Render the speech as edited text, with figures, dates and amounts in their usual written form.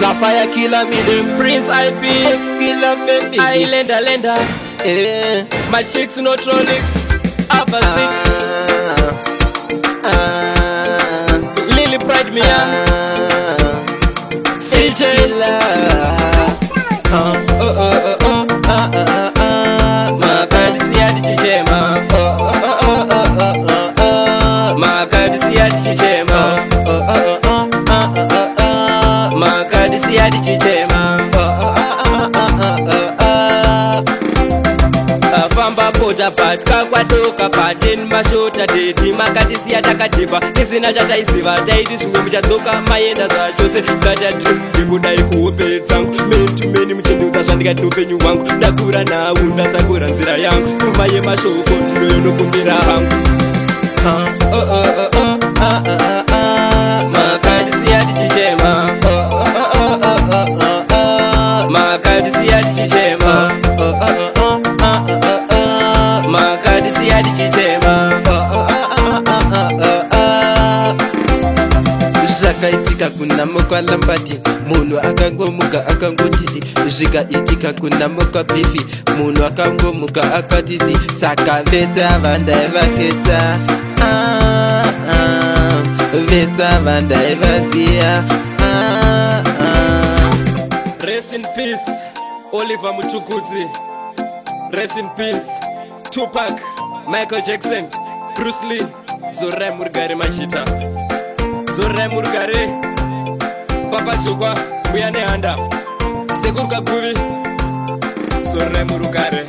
Sapphire killer me them Prince IP killer baby Islander my chicks no trollics Abba sick Lily Pride me CJ Makadisi ya dichema Makadisi ya dichema Makadisi ya dichema Afamba pota patka kwatoka paten mashota deti Makadisi ya takatipa Kisina jata isiva taiti suwe mchatsoka mayenda za chose Gata dream bikudai kuope zangu Men to many mchenduza shandika dopenyu wangu Nakura na unda sakura nzira yangu Kumaye mashoko tiyo yono kumbira hangu Makadisi ya dichema Makadisi ya dichema Makadisi ya dichema Zvakaitika kuna mokwa lambati Munhu akangomuka akangotisi Zvikaitika kuna mokwa bifi Munhu akangomuka akatisi Saka vese avandai vaketa Vese avandai vaziya Rest in peace Oliver Muchukuzi Rest in peace Tupac Michael Jackson Bruce Lee Zorai Murgare Machita Zorai Murgare Papa Chokwa Buyane Handa Sekurka Guvi Zorai Murgare